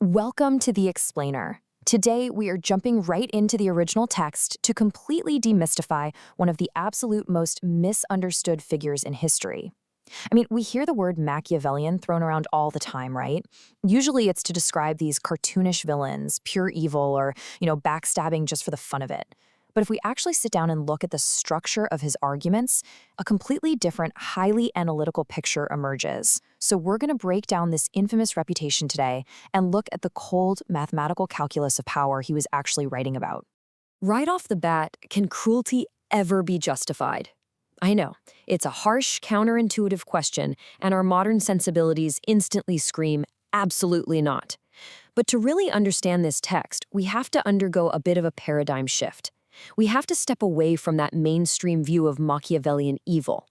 Welcome to The Explainer. Today, we are jumping right into the original text to completely demystify one of the absolute most misunderstood figures in history. We hear the word Machiavellian thrown around all the time, right? Usually it's to describe these cartoonish villains, pure evil, or, backstabbing just for the fun of it. But if we actually sit down and look at the structure of his arguments, a completely different, highly analytical picture emerges. So we're going to break down this infamous reputation today and look at the cold mathematical calculus of power he was actually writing about. Right off the bat, can cruelty ever be justified? I know, it's a harsh, counterintuitive question, and our modern sensibilities instantly scream, absolutely not. But to really understand this text, we have to undergo a bit of a paradigm shift. We have to step away from that mainstream view of Machiavellian evil.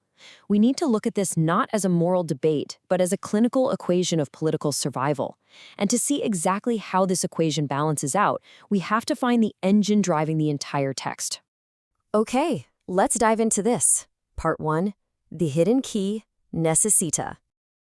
We need to look at this not as a moral debate, but as a clinical equation of political survival. And to see exactly how this equation balances out, we have to find the engine driving the entire text. Okay, let's dive into this. Part 1, the hidden key, necessita.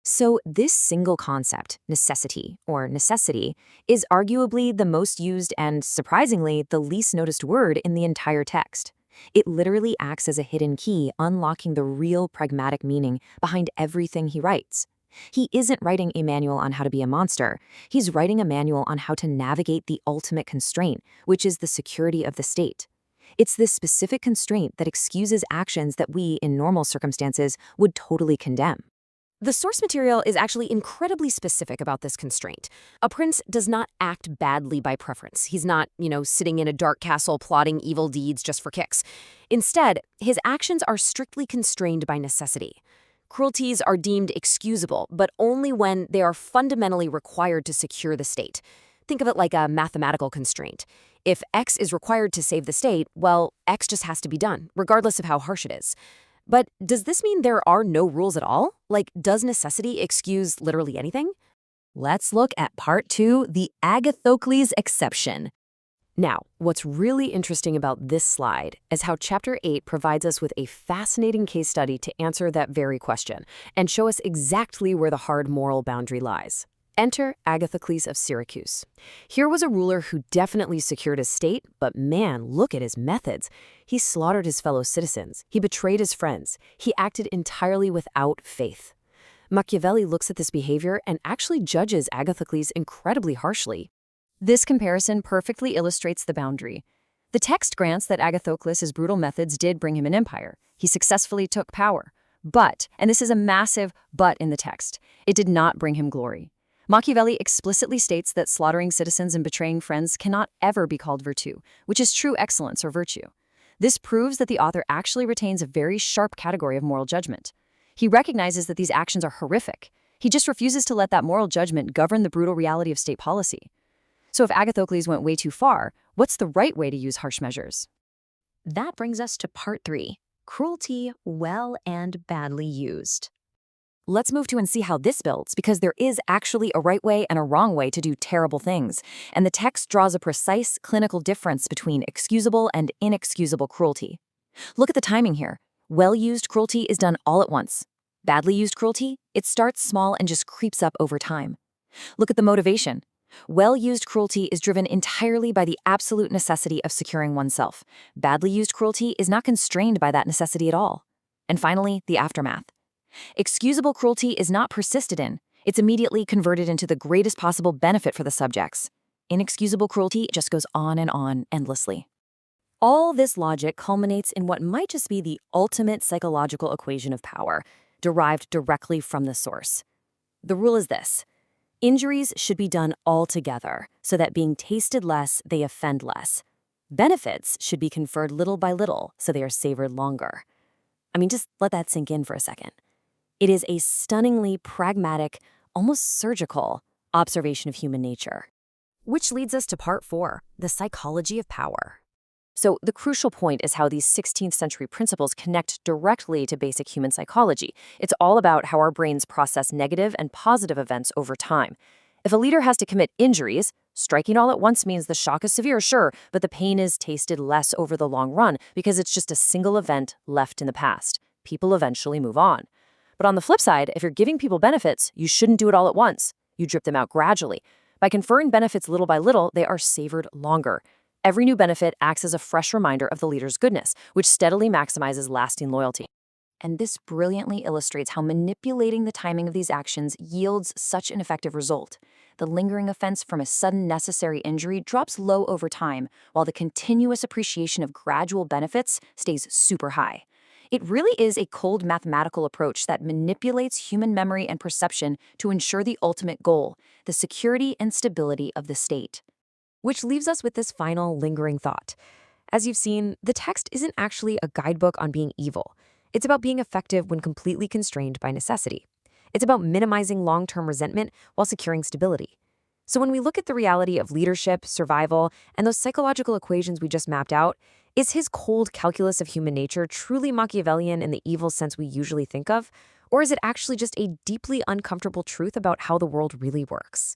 So this single concept, necessity, or necessity, is arguably the most used and, surprisingly, the least noticed word in the entire text. It literally acts as a hidden key, unlocking the real pragmatic meaning behind everything he writes. He isn't writing a manual on how to be a monster. He's writing a manual on how to navigate the ultimate constraint, which is the security of the state. It's this specific constraint that excuses actions that we, in normal circumstances, would totally condemn. The source material is actually incredibly specific about this constraint. A prince does not act badly by preference. He's not, sitting in a dark castle plotting evil deeds just for kicks. Instead, his actions are strictly constrained by necessity. Cruelties are deemed excusable, but only when they are fundamentally required to secure the state. Think of it like a mathematical constraint. If X is required to save the state, well, X just has to be done, regardless of how harsh it is. But does this mean there are no rules at all? Like, does necessity excuse literally anything? Let's look at Part 2, the Agathocles exception. Now, what's really interesting about this slide is how Chapter 8 provides us with a fascinating case study to answer that very question and show us exactly where the hard moral boundary lies. Enter Agathocles of Syracuse. Here was a ruler who definitely secured his state, but man, look at his methods. He slaughtered his fellow citizens. He betrayed his friends. He acted entirely without faith. Machiavelli looks at this behavior and actually judges Agathocles incredibly harshly. This comparison perfectly illustrates the boundary. The text grants that Agathocles' brutal methods did bring him an empire. He successfully took power. But, and this is a massive but in the text, it did not bring him glory. Machiavelli explicitly states that slaughtering citizens and betraying friends cannot ever be called virtue, which is true excellence or virtue. This proves that the author actually retains a very sharp category of moral judgment. He recognizes that these actions are horrific. He just refuses to let that moral judgment govern the brutal reality of state policy. So if Agathocles went way too far, what's the right way to use harsh measures? That brings us to Part 3, cruelty well and badly used. Let's move to and see how this builds, because there is actually a right way and a wrong way to do terrible things, and the text draws a precise clinical difference between excusable and inexcusable cruelty. Look at the timing here. Well-used cruelty is done all at once. Badly used cruelty, it starts small and just creeps up over time. Look at the motivation. Well-used cruelty is driven entirely by the absolute necessity of securing oneself. Badly used cruelty is not constrained by that necessity at all. And finally, the aftermath. Excusable cruelty is not persisted in. It's immediately converted into the greatest possible benefit for the subjects. Inexcusable cruelty just goes on and on endlessly. All this logic culminates in what might just be the ultimate psychological equation of power, derived directly from the source. The rule is this: injuries should be done all together, so that being tasted less, they offend less. Benefits should be conferred little by little, so they are savored longer. Just let that sink in for a second. It is a stunningly pragmatic, almost surgical observation of human nature. Which leads us to Part 4, the psychology of power. So the crucial point is how these 16th century principles connect directly to basic human psychology. It's all about how our brains process negative and positive events over time. If a leader has to commit injuries, striking all at once means the shock is severe, sure, but the pain is tasted less over the long run because it's just a single event left in the past. People eventually move on. But on the flip side, if you're giving people benefits, you shouldn't do it all at once. You drip them out gradually. By conferring benefits little by little, they are savored longer. Every new benefit acts as a fresh reminder of the leader's goodness, which steadily maximizes lasting loyalty. And this brilliantly illustrates how manipulating the timing of these actions yields such an effective result. The lingering offense from a sudden necessary injury drops low over time, while the continuous appreciation of gradual benefits stays super high. It really is a cold mathematical approach that manipulates human memory and perception to ensure the ultimate goal, the security and stability of the state. Which leaves us with this final lingering thought. As you've seen, the text isn't actually a guidebook on being evil. It's about being effective when completely constrained by necessity. It's about minimizing long-term resentment while securing stability. So when we look at the reality of leadership, survival, and those psychological equations we just mapped out, is his cold calculus of human nature truly Machiavellian in the evil sense we usually think of? Or is it actually just a deeply uncomfortable truth about how the world really works?